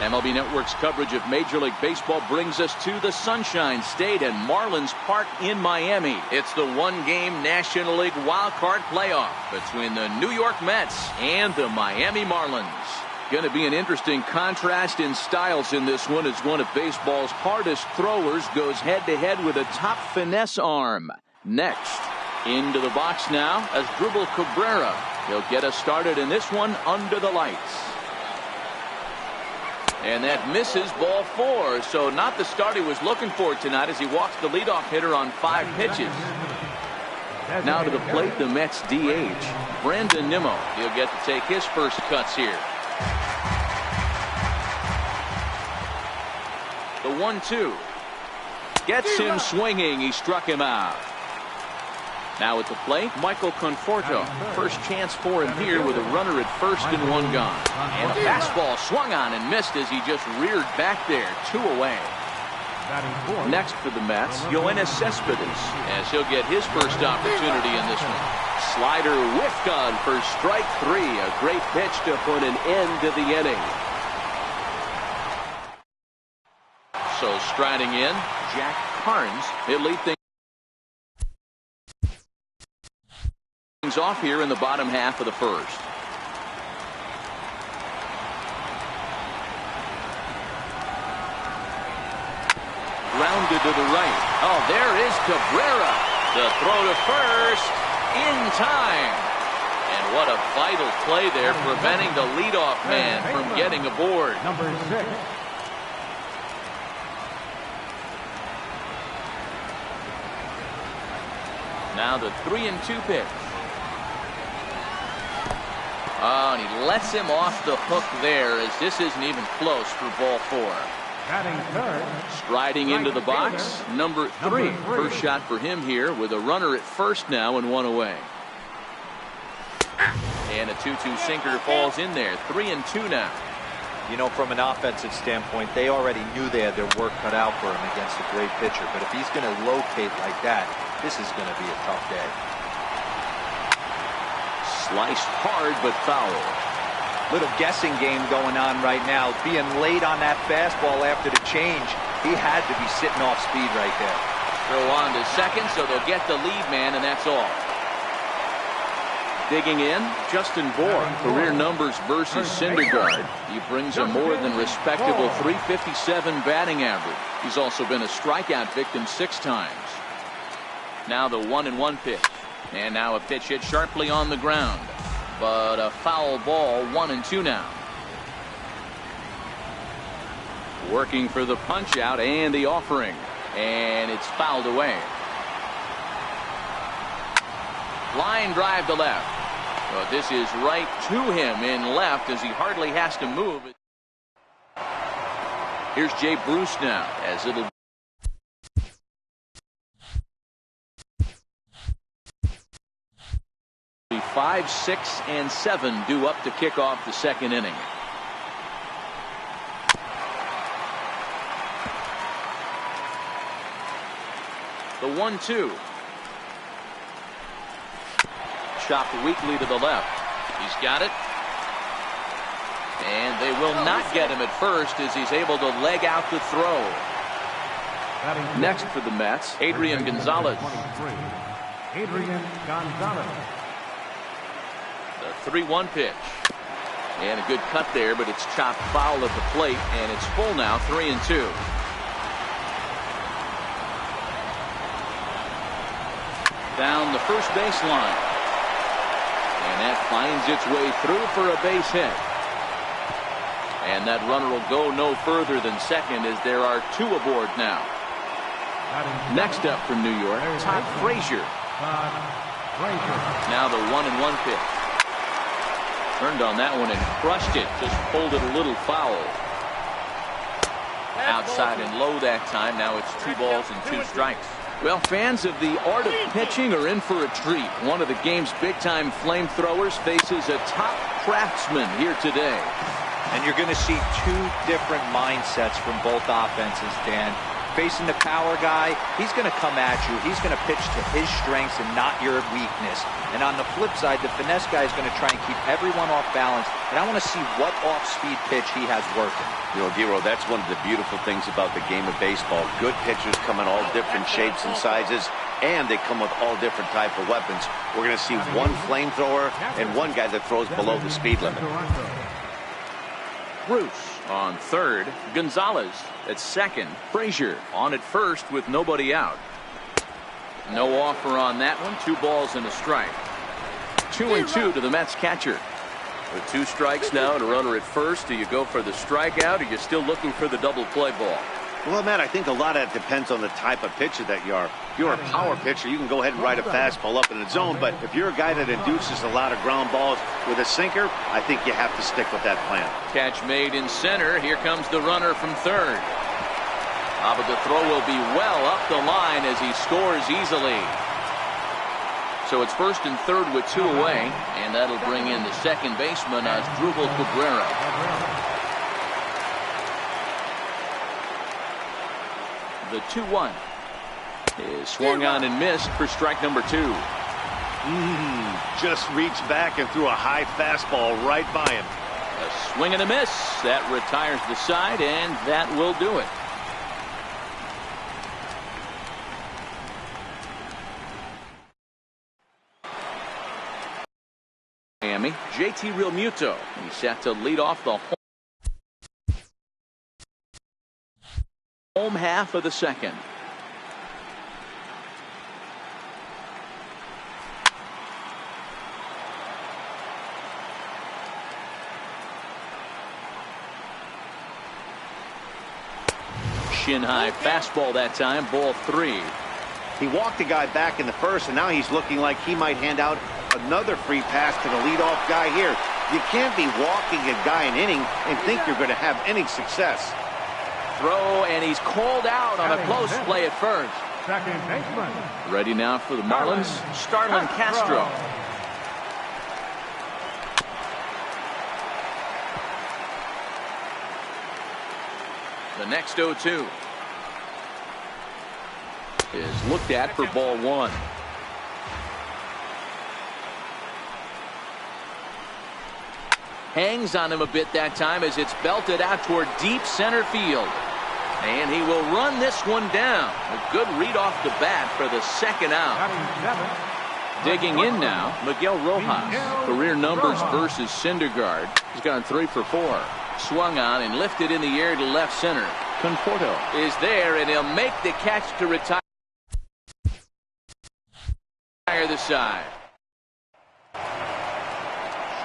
MLB Network's coverage of Major League Baseball brings us to the Sunshine State and Marlins Park in Miami. It's the one-game National League wildcard playoff between the New York Mets and the Miami Marlins. Going to be an interesting contrast in styles in this one as one of baseball's hardest throwers goes head-to-head with a top finesse arm. Next, into the box now as Dribble Cabrera. He'll get us started in this one under the lights. And that misses, ball 4. So not the start he was looking for tonight as he walks the leadoff hitter on 5 pitches. Now to the plate, the Mets DH, Brandon Nimmo. He'll get to take his first cuts here. The 1-2. Gets him swinging. He struck him out. Now at the plate, Michael Conforto. First chance for him here with a runner at first and 1 gone. And a fastball swung on and missed as he just reared back there. 2 away. Next for the Mets, Yoenis Cespedes, as he'll get his first opportunity in this one. Slider whiffed on for strike 3. A great pitch to put an end to the inning. So striding in, Jack Carnes. He'll lead things off here in the bottom half of the first. Rounded to the right. Oh, there is Cabrera. The throw to first in time. And what a vital play there, preventing the leadoff man from getting aboard. Number 6. Now the 3-2 pitch. Oh, and he lets him off the hook there as this isn't even close for ball 4. Striding into the box, number 3. First shot for him here with a runner at first now and 1 away. And a 2-2 sinker falls in there. 3-2 now. You know, from an offensive standpoint, they already knew they had their work cut out for him against a great pitcher. But if he's going to locate like that, this is going to be a tough day. Sliced hard but foul. Little guessing game going on right now. Being late on that fastball after the change, he had to be sitting off speed right there. Throw on to second, so they'll get the lead man, and that's all. Digging in, Justin Bour. Career numbers versus Syndergaard. He brings a more than respectable .357 batting average. He's also been a strikeout victim 6 times. Now the 1-1 pitch. And now a pitch hit sharply on the ground. But a foul ball, 1-2 now. Working for the punch out and the offering. And it's fouled away. Line drive to left. But this is right to him in left as he hardly has to move. Here's Jay Bruce now as it'll 5, 6, and 7 due up to kick off the second inning. The 1-2. Chopped weakly to the left. He's got it. And they will not get him at first as he's able to leg out the throw. Next for the Mets, Adrian Gonzalez. Adrian Gonzalez. The 3-1 pitch. And a good cut there, but it's chopped foul at the plate, and it's full now, 3-2. Down the first baseline. And that finds its way through for a base hit. And that runner will go no further than second as there are 2 aboard now. Next up from New York, Todd Frazier. Now the 1-1 pitch. Turned on that one and crushed it. Just pulled it a little foul. Outside and low that time. Now it's 2 balls and 2 strikes. Well, fans of the art of pitching are in for a treat. One of the game's big-time flamethrowers faces a top craftsman here today. And you're going to see 2 different mindsets from both offenses, Dan. facing the power guy, he's going to come at you. He's going to pitch to his strengths and not your weakness. And on the flip side, the finesse guy is going to try and keep everyone off balance. And I want to see what off-speed pitch he has working. You know, Giro, that's one of the beautiful things about the game of baseball. Good pitchers come in all different shapes and sizes, and they come with all different type of weapons. We're going to see one flamethrower and one guy that throws below the speed limit. Bruce on third, Gonzalez at second, Frazier on at first with nobody out. No offer on that one. 2 balls and a strike. 2-2 to the Mets catcher. With 2 strikes now and a runner at first, do you go for the strikeout, or are you still looking for the double play ball? Well, Matt, I think a lot of it depends on the type of pitcher that you are. If you're a power pitcher, you can go ahead and ride a fastball up in the zone. But if you're a guy that induces a lot of ground balls with a sinker, I think you have to stick with that plan. Catch made in center. Here comes the runner from third. But the throw will be well up the line as he scores easily. So it's first and third with 2 away, and that'll bring in the second baseman as Asdrubal Cabrera. The 2-1 is swung on and missed for strike number 2. Just reached back and threw a high fastball right by him. A swing and a miss. That retires the side, and that will do it. Miami, JT Realmuto. He's set to lead off the home half of the second. Shin high fastball that time, ball 3. He walked the guy back in the first, and now he's looking like he might hand out another free pass to the leadoff guy here. You can't be walking a guy an inning and think you're going to have any success. Throw, and he's called out on a close play at first. Second baseman. Ready now for the Marlins, Starlin Castro. The next 0-2 is looked at for ball 1. Hangs on him a bit that time as it's belted out toward deep center field. And he will run this one down. A good read off the bat for the second out. Digging in now, Miguel Rojas. Career numbers versus Syndergaard. He's gone 3 for 4. Swung on and lifted in the air to left center. Conforto is there, and he'll make the catch to retire the side.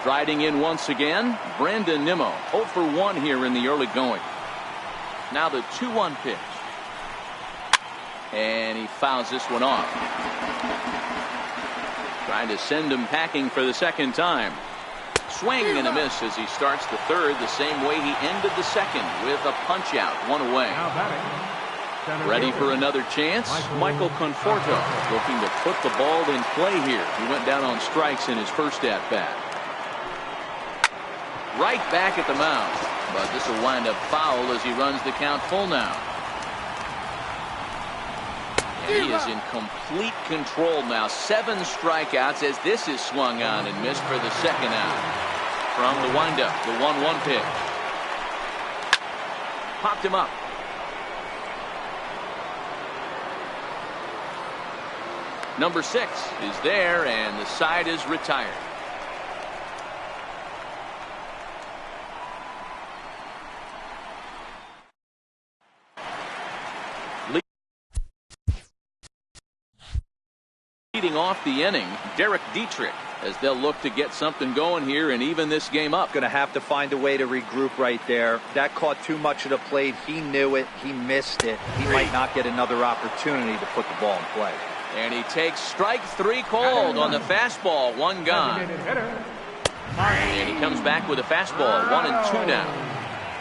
Striding in once again, Brandon Nimmo. 0 for 1 here in the early going. Now the 2-1 pitch. And he fouls this one off. Trying to send him packing for the second time. Swing and a miss as he starts the third the same way he ended the second, with a punch out, 1 away. Ready for another chance? Michael Conforto looking to put the ball in play here. He went down on strikes in his first at bat. Right back at the mound, but this will wind up foul as he runs the count full now. And he is in complete control now. 7 strikeouts as this is swung on and missed for the second out. From the windup, the 1-1 pitch. Popped him up. Number 6 is there, and the side is retired. Leading off the inning, Derek Dietrich, as they'll look to get something going here and even this game up. Going to have to find a way to regroup right there. That caught too much of the plate. He knew it. He missed it. He might not get another opportunity to put the ball in play. And he takes strike 3 called on the fastball. 1 gone. And he comes back with a fastball. 1-2 now.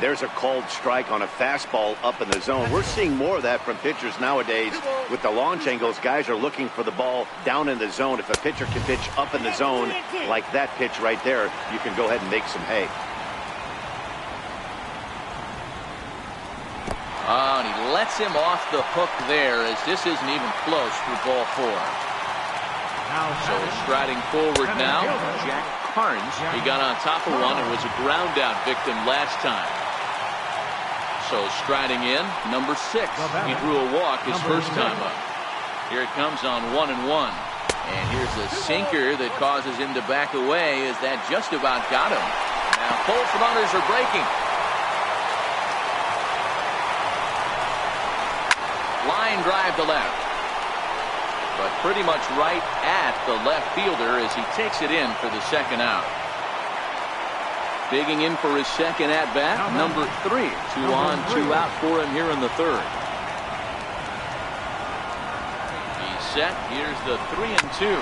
There's a called strike on a fastball up in the zone. We're seeing more of that from pitchers nowadays. With the launch angles, guys are looking for the ball down in the zone. If a pitcher can pitch up in the zone like that pitch right there, you can go ahead and make some hay. Oh, and he lets him off the hook there, as this isn't even close for ball 4. So striding forward now, Jack Carnes. He got on top of one and was a ground out victim last time. So striding in, number 6. He drew a walk his first time up. Here it comes on 1-1. And here's a sinker that causes him to back away, as that just about got him. Now both runners are breaking. Line drive to left. But pretty much right at the left fielder as he takes it in for the second out. Digging in for his second at bat, number 3. 2 on, 2 out for him here in the third. He's set. Here's the 3-2.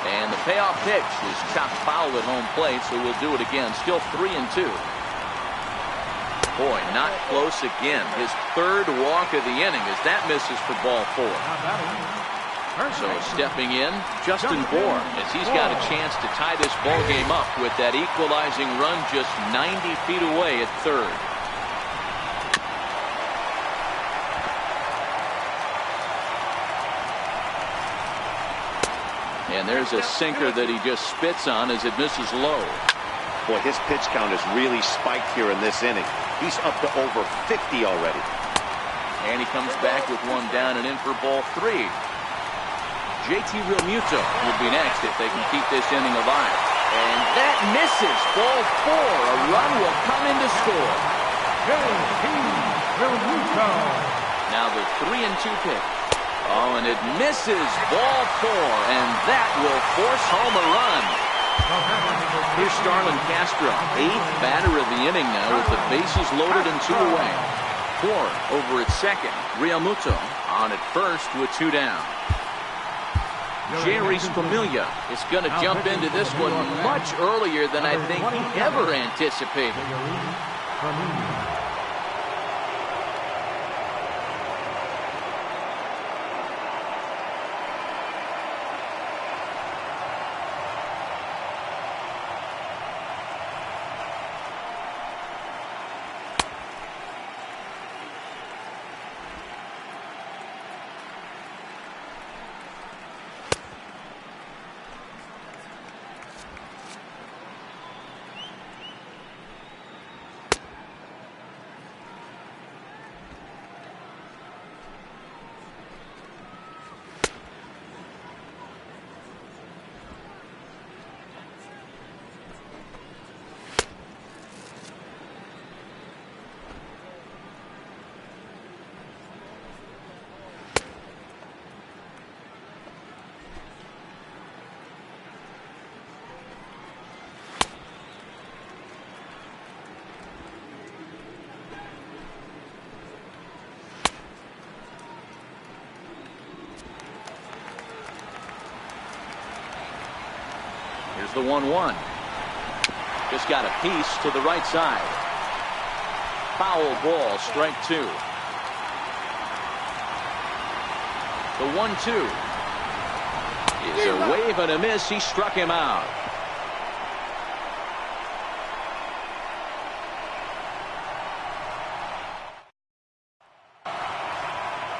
And the payoff pitch is chopped foul at home plate, so we'll do it again. Still 3-2. Boy, not close again. His third walk of the inning as that misses for ball 4. So stepping in, Justin Bourne, as he's got a chance to tie this ball game up with that equalizing run just 90 feet away at third. And there's a sinker that he just spits on as it misses low. Boy, his pitch count has really spiked here in this inning. He's up to over 50 already. And he comes back with one down and in for ball 3. JT Realmuto will be next if they can keep this inning alive. And that misses. Ball 4. A run will come in to score. JT Realmuto. Now the 3-2 pitch. Oh, and it misses. Ball 4. And that will force home a run. Here's Starlin Castro, 8th batter of the inning now with the bases loaded and 2 away. 4 over at second. Realmuto on at first with 2 down. Jerry Familia is going to jump into this one much earlier than I think he ever anticipated. Here's the 1-1. Just got a piece to the right side. Foul ball, strike 2. The 1-2 is a wave and a miss. He struck him out.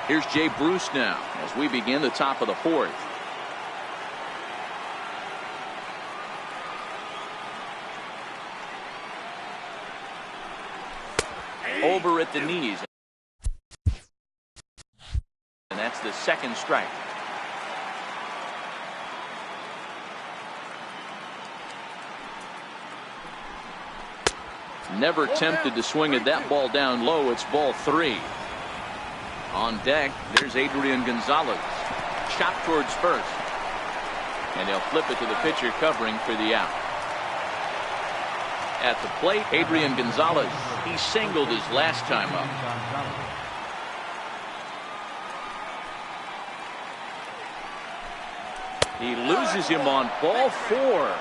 Here's Jay Bruce now as we begin the top of the 4th. Over at the knees. And that's the second strike. Never tempted to swing at that ball down low. It's ball 3. On deck, there's Adrian Gonzalez. Chopped towards first. And they'll flip it to the pitcher covering for the out. At the plate, Adrian Gonzalez. He singled his last time up. He loses him on ball 4.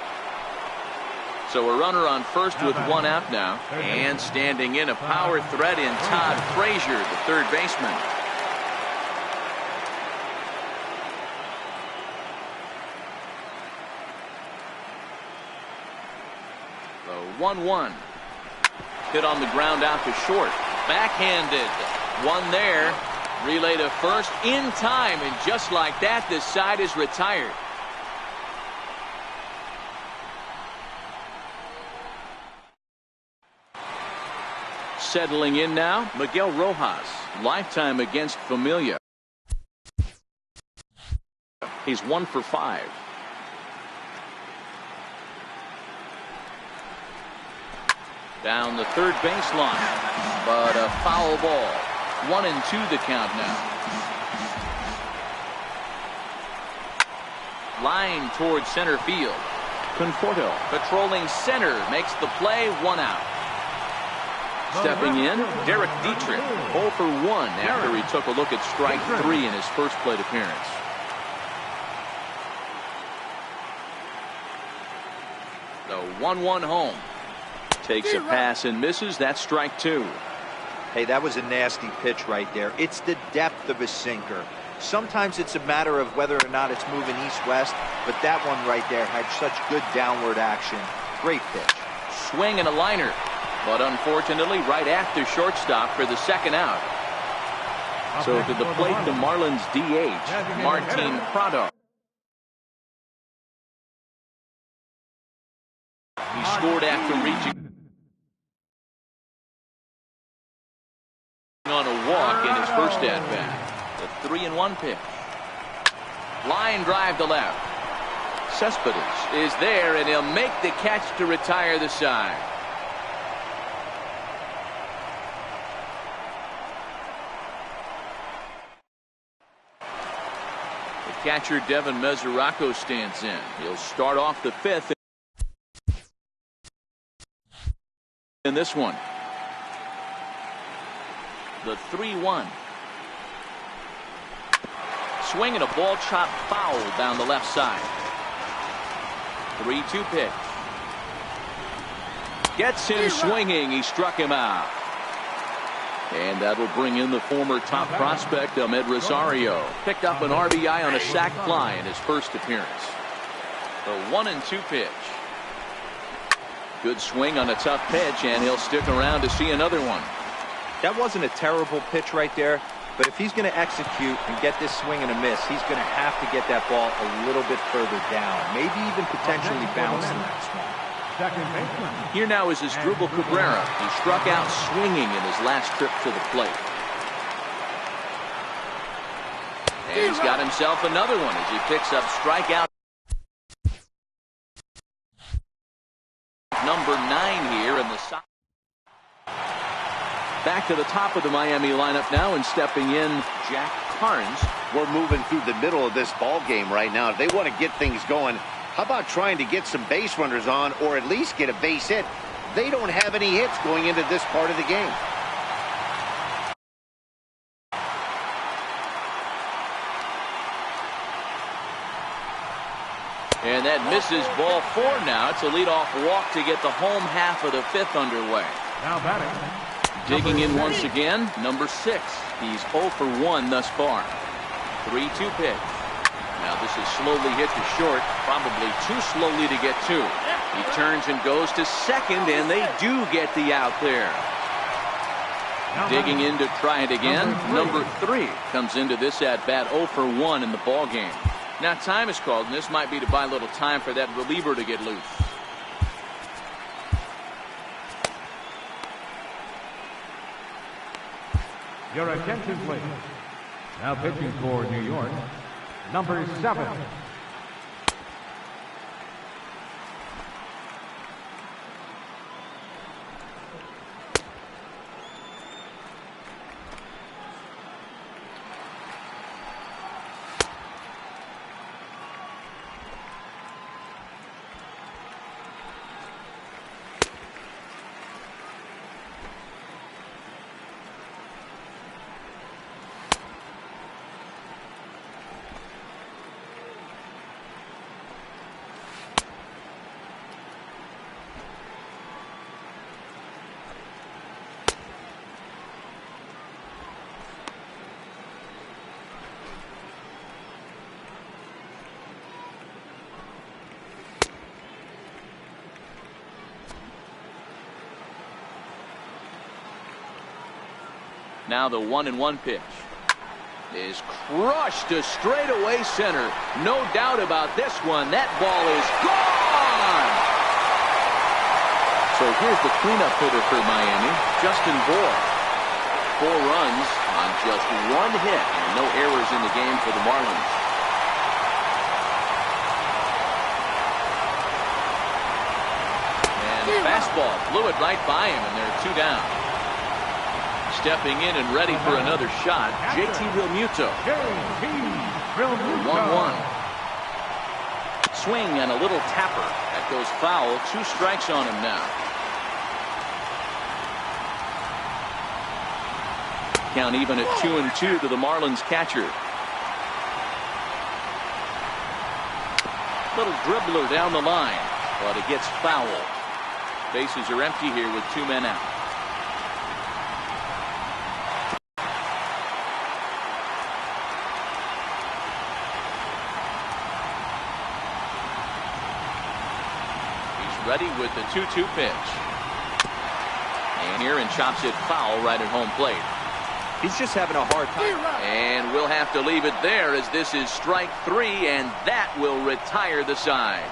So a runner on first with 1 out now. And standing in, a power threat in Todd Frazier, the third baseman. The 1-1. Hit on the ground out to short. Backhanded. One there. Relay to first in time, and just like that, this side is retired. Settling in now, Miguel Rojas. Lifetime against Familia. He's 1 for 5. Down the third baseline, but a foul ball. 1-2 the count now. Line towards center field. Conforto patrolling center makes the play. 1 out. Stepping in, Derek Dietrich, 0 for 1 after he took a look at strike 3 in his first plate appearance. The 1-1 home. Takes a pass and misses. That's strike 2. Hey, that was a nasty pitch right there. It's the depth of a sinker. Sometimes it's a matter of whether or not it's moving east-west, but that one right there had such good downward action. Great pitch. Swing and a liner. But unfortunately, right after shortstop for the second out. So to the plate, the Marlins DH, Martin Prado. He scored after reaching on a walk in his first at-bat. The 3-1 pitch. Line drive to left. Cespedes is there, and he'll make the catch to retire the side. Catcher Devin Mesoraco stands in. He'll start off the 5th in this one. The 3-1. Swing and a ball chopped foul down the left side. 3-2 pitch. Gets him swinging. He struck him out. And that'll bring in the former top prospect, Ahmed Rosario. Picked up an RBI on a sac fly in his first appearance. The 1-2 pitch. Good swing on a tough pitch, and he'll stick around to see another one. That wasn't a terrible pitch right there, but if he's going to execute and get this swing and a miss, he's going to have to get that ball a little bit further down, maybe even potentially bounce the next one. Here now is Asdrubal Cabrera. He struck out swinging in his last trip to the plate. And he's got himself another one as he picks up strikeout number 9 here in the side. Back to the top of the Miami lineup now, and stepping in, Jack Carnes. We're moving through the middle of this ball game right now. If they want to get things going, how about trying to get some base runners on, or at least get a base hit? They don't have any hits going into this part of the game. And that misses ball 4 now. It's a leadoff walk to get the home half of the 5th underway. Now batting. Digging in once again, number 6. He's 0 for 1 thus far. 3-2 pitch. Now this is slowly hit to short, probably too slowly to get to. He turns and goes to second, and they do get the out there. Digging in to try it again. Number 3 comes into this at-bat 0 for 1 in the ball game. Now time is called, and this might be to buy a little time for that reliever to get loose. Your attention, please. Now pitching for New York, number 7. Now the 1-1 pitch is crushed to straightaway center. No doubt about this one. That ball is gone. So here's the cleanup hitter for Miami, Justin Bohr. 4 runs on just 1 hit and no errors in the game for the Marlins. And the fastball blew it right by him, and they're 2 down. Stepping in and ready for another shot, JT Realmuto. 1-1. Swing and a little tapper. That goes foul. 2 strikes on him now. Count even at 2-2 to the Marlins catcher. Little dribbler down the line, but it gets foul. Bases are empty here with 2 men out. Ready with the 2-2 pitch. And here and chops it foul right at home plate. He's just having a hard time. And we'll have to leave it there as this is strike 3, and that will retire the side.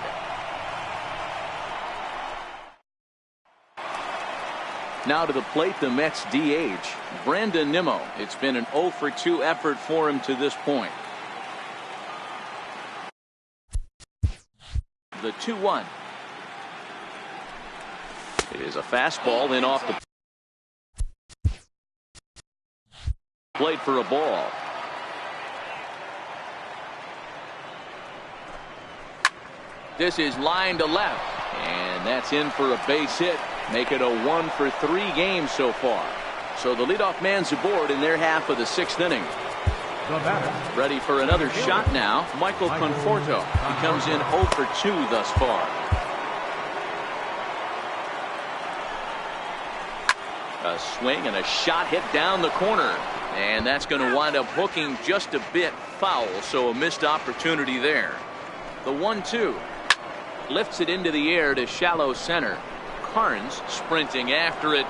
Now to the plate, the Mets DH, Brandon Nimmo. It's been an 0-for-2 effort for him to this point. The 2-1. It is a fastball in off the plate for a ball. This is line to left, and that's in for a base hit. Make it a 1-for-3 game so far. So the leadoff man's aboard in their half of the 6th inning. Ready for another shot now, Michael Conforto. He comes in 0-for-2 thus far. A swing and a shot hit down the corner, and that's going to wind up hooking just a bit foul, so a missed opportunity there. The 1-2 lifts it into the air to shallow center. Carnes sprinting after it,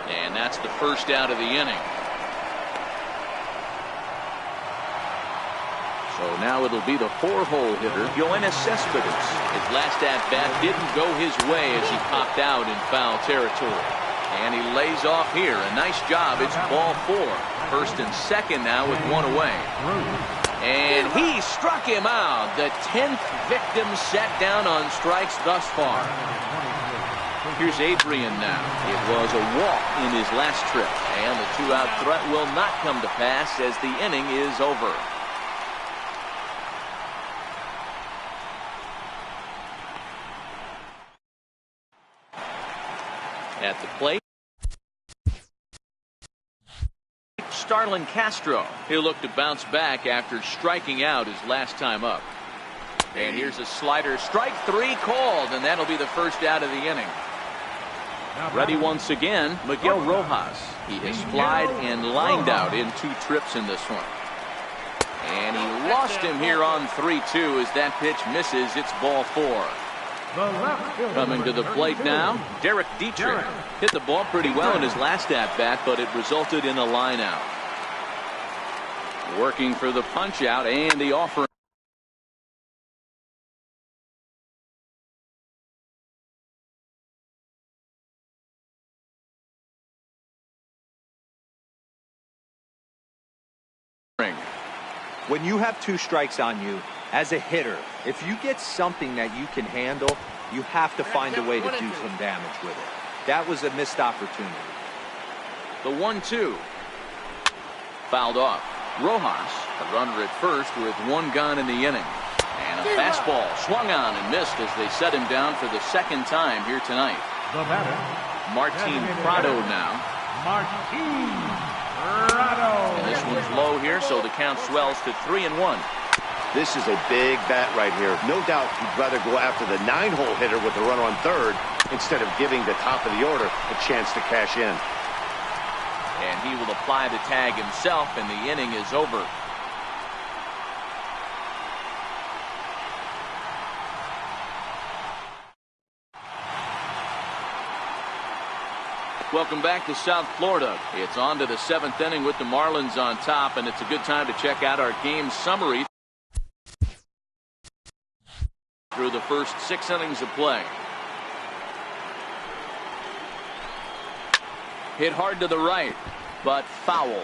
and that's the first out of the inning. So now it'll be the 4-hole hitter, Yoenis Cespedes. His last at-bat didn't go his way as he popped out in foul territory. And he lays off here. A nice job. It's ball 4. First and second now with 1 away. And he struck him out. The 10th victim set down on strikes thus far. Here's Adrian now. It was a walk in his last trip. And the 2-out threat will not come to pass as the inning is over. At the plate, Starlin Castro. He'll look to bounce back after striking out his last time up. And here's a slider. Strike 3 called, and that'll be the first out of the inning. Ready once again, Miguel Rojas. He has flied and lined out in 2 trips in this one. And he lost him here on 3-2 as that pitch misses. It's ball 4. Coming to the plate now, Derek Dietrich. Hit the ball pretty well in his last at-bat, but it resulted in a line out. Working for the punch-out and the offer. When you have 2 strikes on you, as a hitter, if you get something that you can handle, you have to find a way to do some damage with it. That was a missed opportunity. The 1-2. Fouled off. Rojas, a runner at first with 1 gone in the inning. And a fastball swung on and missed as they set him down for the 2nd time here tonight. The batter, Martin Prado now. Martin Prado. And this one's low here, so the count swells to 3-1. This is a big bat right here. No doubt he'd rather go after the 9-hole hitter with the runner on 3rd instead of giving the top of the order a chance to cash in. And he will apply the tag himself, and the inning is over. Welcome back to South Florida. It's on to the 7th inning with the Marlins on top, and it's a good time to check out our game summary through the first 6 innings of play. Hit hard to the right, but foul.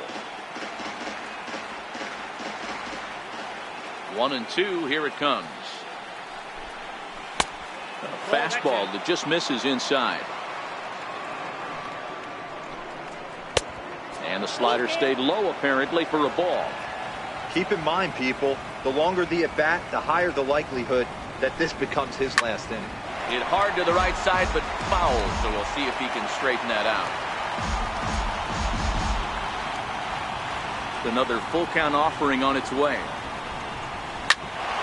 1-2, here it comes. A fastball that just misses inside. And the slider stayed low apparently for a ball. Keep in mind, people, the longer the at-bat, the higher the likelihood that this becomes his last inning. Hit hard to the right side, but foul, so we'll see if he can straighten that out. Another full count offering on its way.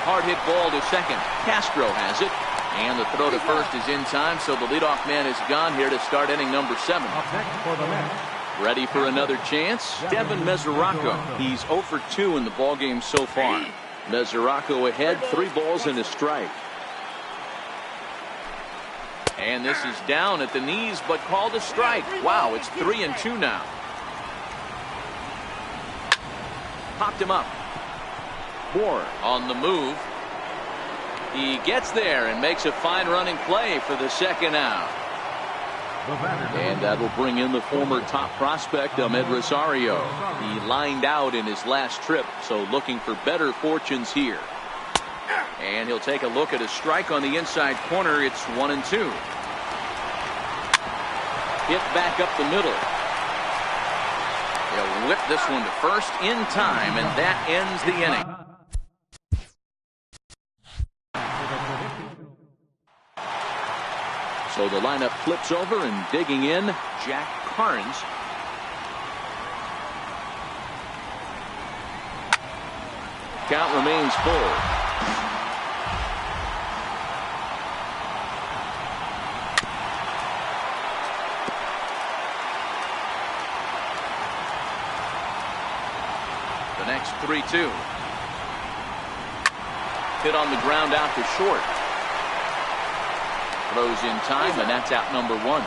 Hard hit ball to second. Castro has it. And the throw to first is in time, so the leadoff man is gone here to start inning number 7. Up next for the Mets. Ready for another chance? Devin Mesoraco. He's 0 for 2 in the ballgame so far. Mesoraco ahead, 3 balls and a strike. And this is down at the knees, but called a strike. Wow, it's 3-2 now. Popped him up. Moore on the move. He gets there and makes a fine running play for the second out. And that will bring in the former top prospect, Ahmed Rosario. He lined out in his last trip, so looking for better fortunes here. And he'll take a look at a strike on the inside corner. It's 1-2. Hit back up the middle. He'll whip this one to first in time, and that ends the inning. So the lineup flips over, and digging in, Jack Carnes. Count remains full. The next 3-2. Hit on the ground out to short. Throws in time, and that's out number 1.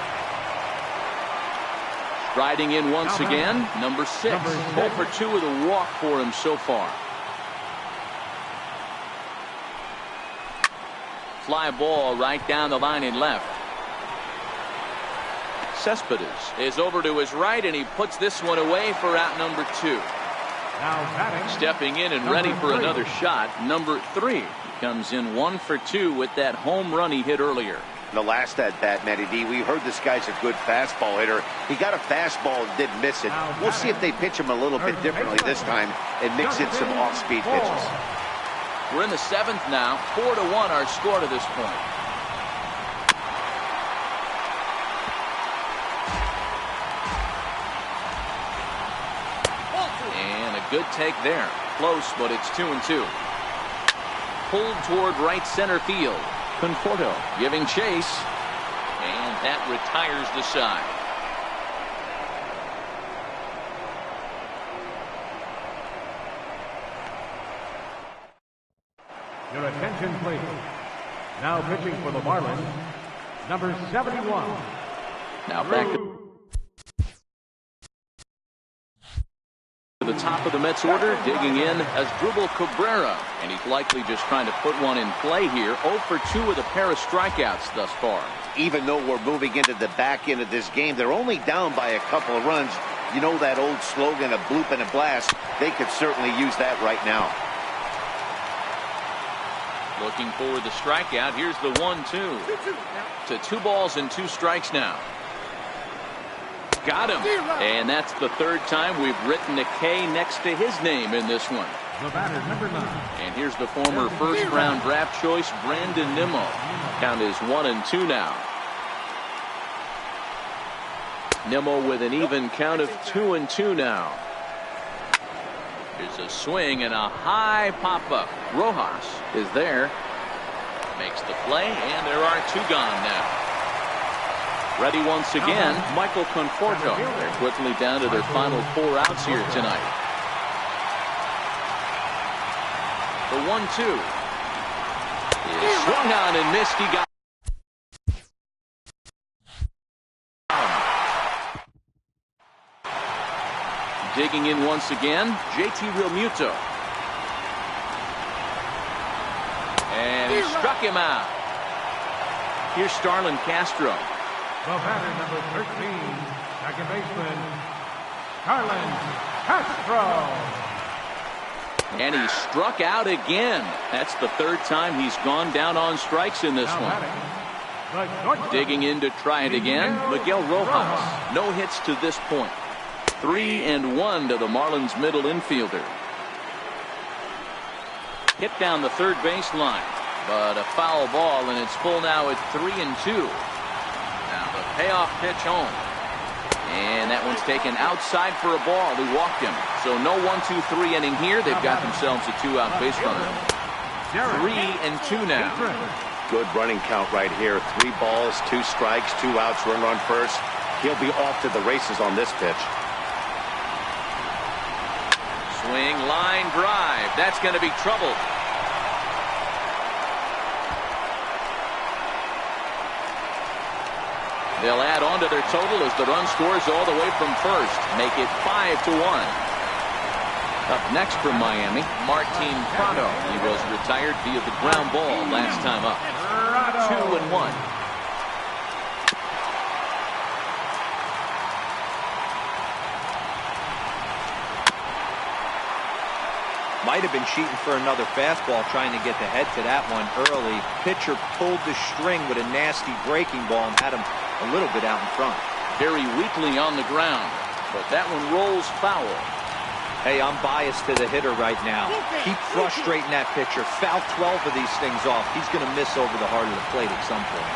Striding in once again, number 6. 0 for 2 with a walk for him so far. Fly ball right down the line and left. Cespedes is over to his right, and he puts this one away for out number 2. Stepping in and ready for another shot, number 3. He comes in 1 for 2 with that home run he hit earlier. The last at bat, Matty D, we heard this guy's a good fastball hitter. He got a fastball and didn't miss it. We'll see if they pitch him a little bit differently this time and mix in some off-speed pitches. We're in the 7th now. 4-1 our score to this point. And a good take there. Close, but it's 2-2. Pulled toward right center field. Conforto giving chase, and that retires the side. Your attention, please. Now pitching for the Marlins, number 71. Now back to the top of the Mets order, digging in as Drupal Cabrera, and he's likely just trying to put one in play here. 0 for 2 with a pair of strikeouts thus far. Even though we're moving into the back end of this game, they're only down by a couple of runs. You know that old slogan, a bloop and a blast. They could certainly use that right now. Looking for the strikeout. Here's the 1-2 to 2 balls and 2 strikes now. Got him. And that's the 3rd time we've written a K next to his name in this one. The batter, number 9. And here's the former first-round draft choice, Brandon Nimmo. Count is 1-2 now. Nimmo with an even count of 2-2 now. Here's a swing and a high pop-up. Rojas is there. Makes the play, and there are 2 gone now. Ready once again, Michael Conforto. They're quickly down to their final 4 outs here tonight. The 1-2 is swung on and missed. He got Digging in once again, JT Realmuto. And he struck him out. Here's Starlin Castro. The batter, number 13, second baseman, Starlin Castro. And he struck out again. That's the third time he's gone down on strikes in this one. Digging in to try it again, Miguel Rojas. No hits to this point. 3-1 to the Marlins middle infielder. Hit down the third baseline, but a foul ball, and it's full now at 3-2. Now the payoff pitch home. And that one's taken outside for a ball. He walked him. So no 1-2-3 inning here. They've got themselves a 2-out base runner. 3-2 now. Good running count right here. 3 balls, 2 strikes, 2 outs, run first. He'll be off to the races on this pitch. Swing, line drive. That's going to be trouble. They'll add on to their total as the run scores all the way from first. Make it 5-1. Up next from Miami, Martin Prado. He was retired via the ground ball last time up. 2-1. Might have been cheating for another fastball, trying to get the head to that one early. Pitcher pulled the string with a nasty breaking ball and had him a little bit out in front. Very weakly on the ground, but that one rolls foul. Hey, I'm biased to the hitter right now. Keep frustrating that pitcher. Foul 12 of these things off. He's going to miss over the heart of the plate at some point.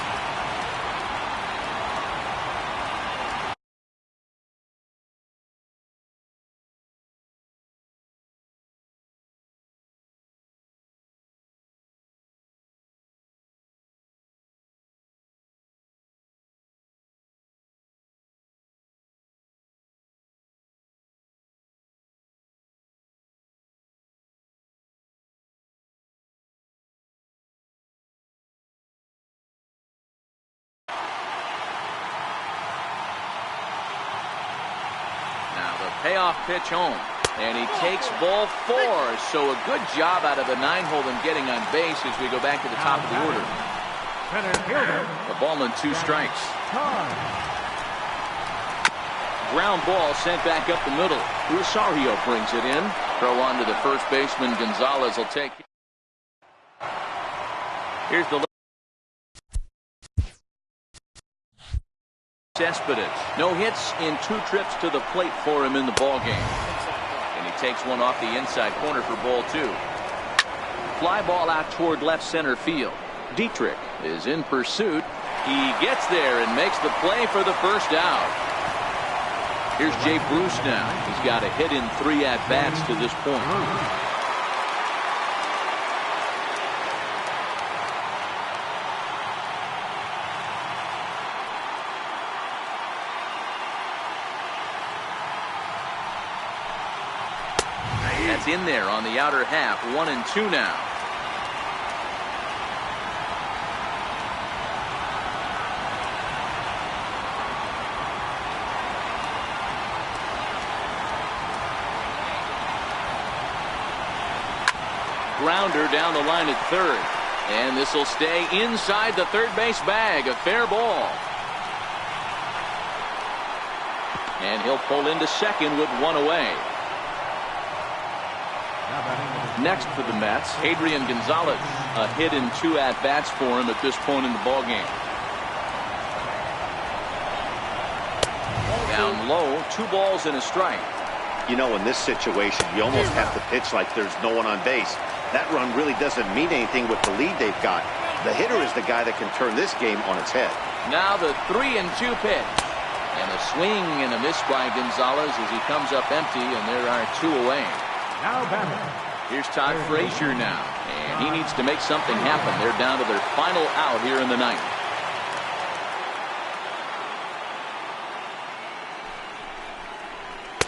Payoff pitch home, and he takes ball 4. So a good job out of the 9-hole in getting on base as we go back to the top of the order. A ball and 2 strikes. Ground ball sent back up the middle. Rosario brings it in. Throw on to the first baseman. Gonzalez will take. Here's the Cespedes. No hits in 2 trips to the plate for him in the ball game. And he takes one off the inside corner for ball 2. Fly ball out toward left center field. Dietrich is in pursuit. He gets there and makes the play for the first out. Here's Jay Bruce now. He's got a hit in 3 at-bats to this point. That's in there on the outer half. 1-2 now. Grounder down the line at third. And this will stay inside the third base bag. A fair ball. And he'll pull into second with 1 away. Next for the Mets, Adrian Gonzalez. A hit in 2 at-bats for him at this point in the ballgame. Down low, 2 balls and a strike. You know, in this situation, you almost have to pitch like there's no one on base. That run really doesn't mean anything with the lead they've got. The hitter is the guy that can turn this game on its head. Now the 3-2 pitch. And a swing and a miss by Gonzalez as he comes up empty, and there are 2 away. Now batting. Here's Todd Frazier now, and he needs to make something happen. They're down to their final out here in the 9th.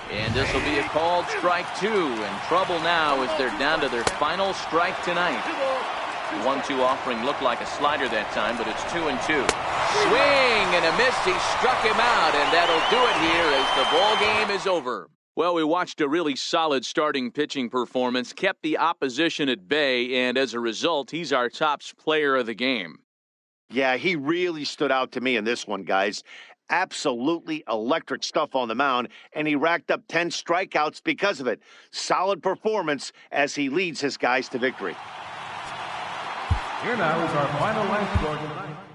And this will be a called strike 2, and trouble now as they're down to their final strike tonight. The 1-2 offering looked like a slider that time, but it's 2-2. Swing and a miss. He struck him out, and that'll do it here as the ball game is over. Well, we watched a really solid starting pitching performance, kept the opposition at bay, and as a result, he's our top player of the game. Yeah, he really stood out to me in this one, guys. Absolutely electric stuff on the mound, and he racked up 10 strikeouts because of it. Solid performance as he leads his guys to victory. Here now is our final line score tonight.